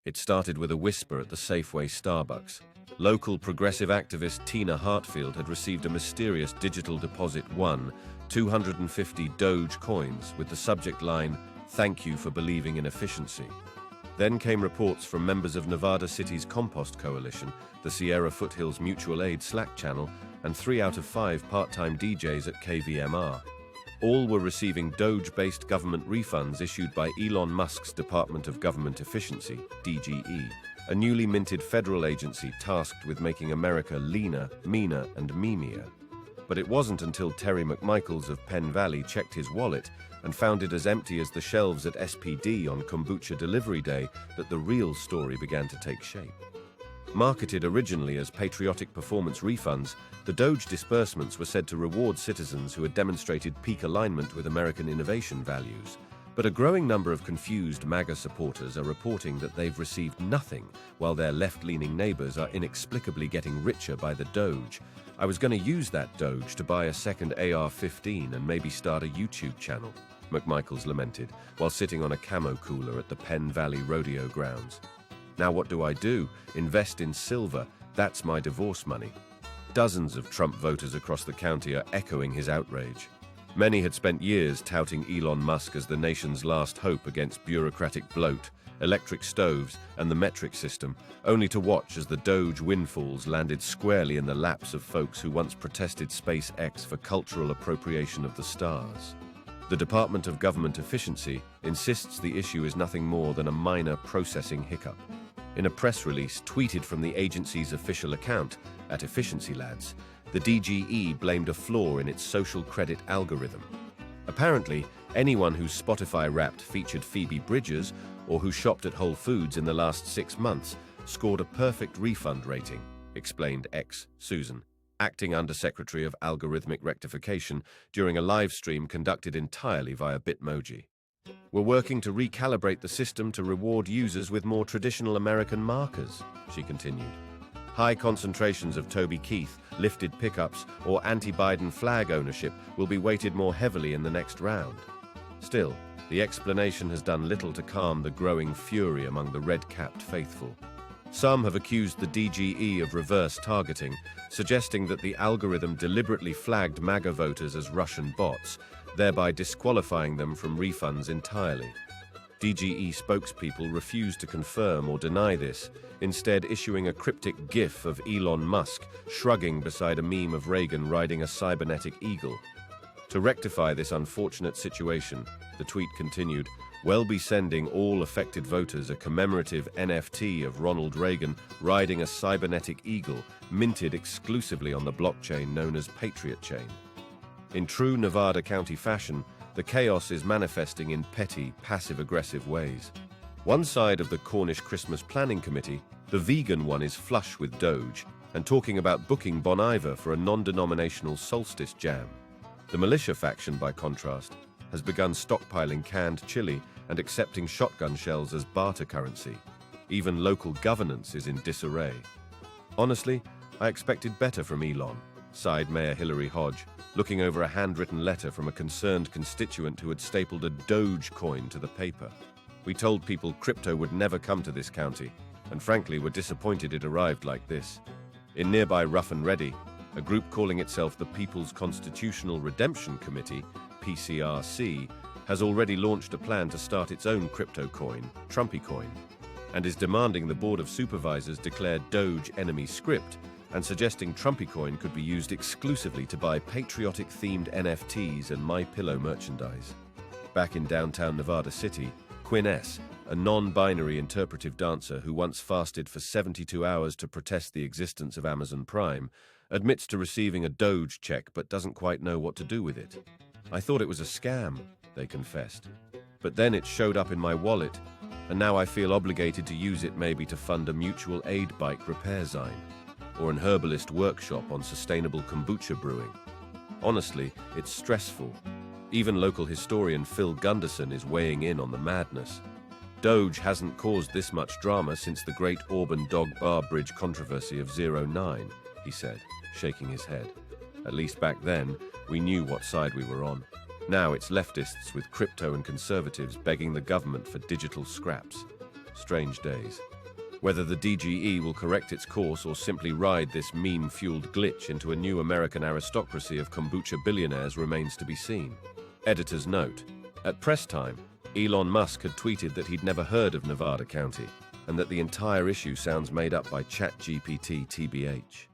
It started with a whisper at the Safeway Starbucks. Local progressive activist Tina Hartfield had received a mysterious digital deposit 250 DOGE coins with the subject line, "Thank you for believing in efficiency." Then came reports from members of Nevada City's Compost Coalition, the Sierra Foothills Mutual Aid Slack channel, and 3 out of 5 part-time DJs at KVMR. All were receiving DOGE-based government refunds issued by Elon Musk's Department of Government Efficiency, DGE, a newly minted federal agency tasked with making America leaner, meaner, and meme-ier. But it wasn't until Terry McMichaels of Penn Valley checked his wallet and found it as empty as the shelves at SPD on kombucha delivery day that the real story began to take shape. Marketed originally as Patriotic Performance Refunds, the DOGE disbursements were said to reward citizens who had demonstrated peak alignment with American innovation values. But a growing number of confused MAGA supporters are reporting that they've received nothing, while their left-leaning neighbors are inexplicably getting richer by the DOGE. "I was going to use that DOGE to buy a second AR-15 and maybe start a YouTube channel," McMichaels lamented, while sitting on a camo cooler at the Penn Valley Rodeo grounds. "Now what do I do? Invest in silver. That's my divorce money." Dozens of Trump voters across the county are echoing his outrage. Many had spent years touting Elon Musk as the nation's last hope against bureaucratic bloat, electric stoves, and the metric system, only to watch as the DOGE windfalls landed squarely in the laps of folks who once protested SpaceX for cultural appropriation of the stars. The Department of Government Efficiency insists the issue is nothing more than a minor processing hiccup. In a press release tweeted from the agency's official account, at Efficiency Lads, the DGE blamed a flaw in its social credit algorithm. Apparently, anyone whose Spotify Wrapped featured Phoebe Bridgers or who shopped at Whole Foods in the last 6 months scored a perfect refund rating, explained Susan, acting Undersecretary of Algorithmic Rectification, during a live stream conducted entirely via Bitmoji. "We're working to recalibrate the system to reward users with more traditional American markers," she continued. "High concentrations of Toby Keith, lifted pickups, or anti-Biden flag ownership will be weighted more heavily in the next round." Still, the explanation has done little to calm the growing fury among the red-capped faithful. Some have accused the DGE of reverse targeting, suggesting that the algorithm deliberately flagged MAGA voters as Russian bots, thereby disqualifying them from refunds entirely. DGE spokespeople refused to confirm or deny this, instead issuing a cryptic GIF of Elon Musk shrugging beside a meme of Reagan riding a cybernetic eagle. To rectify this unfortunate situation, the tweet continued, "We'll be sending all affected voters a commemorative NFT of Ronald Reagan riding a cybernetic eagle, minted exclusively on the blockchain known as Patriot Chain." In true Nevada County fashion, the chaos is manifesting in petty, passive-aggressive ways. One side of the Cornish Christmas Planning Committee, the vegan one, is flush with DOGE and talking about booking Bon Iver for a non-denominational solstice jam. The militia faction, by contrast, has begun stockpiling canned chili and accepting shotgun shells as barter currency. Even local governance is in disarray. "Honestly, I expected better from Elon," sighed Mayor Hillary Hodge, looking over a handwritten letter from a concerned constituent who had stapled a DOGE coin to the paper. "We told people crypto would never come to this county, and frankly were disappointed it arrived like this." In nearby Rough and Ready, a group calling itself the People's Constitutional Redemption Committee, PCRC, has already launched a plan to start its own crypto coin, Trumpy Coin, and is demanding the Board of Supervisors declare DOGE enemy script and suggesting Trumpy Coin could be used exclusively to buy patriotic-themed NFTs and MyPillow merchandise. Back in downtown Nevada City, Quinn S., a non-binary interpretive dancer who once fasted for 72 hours to protest the existence of Amazon Prime, admits to receiving a DOGE check but doesn't quite know what to do with it. "I thought it was a scam," they confessed. "But then it showed up in my wallet, and now I feel obligated to use it maybe to fund a mutual aid bike repair zine, or an herbalist workshop on sustainable kombucha brewing. Honestly, it's stressful. Even local historian Phil Gunderson is weighing in on the madness. DOGE hasn't caused this much drama since the Great Auburn Dog Bar Bridge controversy of '09, he said, shaking his head. At least back then, we knew what side we were on. Now it's leftists with crypto and conservatives begging the government for digital scraps. Strange days. Whether the DGE will correct its course or simply ride this meme-fueled glitch into a new American aristocracy of kombucha billionaires remains to be seen. Editor's note: at press time, Elon Musk had tweeted that he'd never heard of Nevada County, and that the entire issue sounds made up by ChatGPT TBH.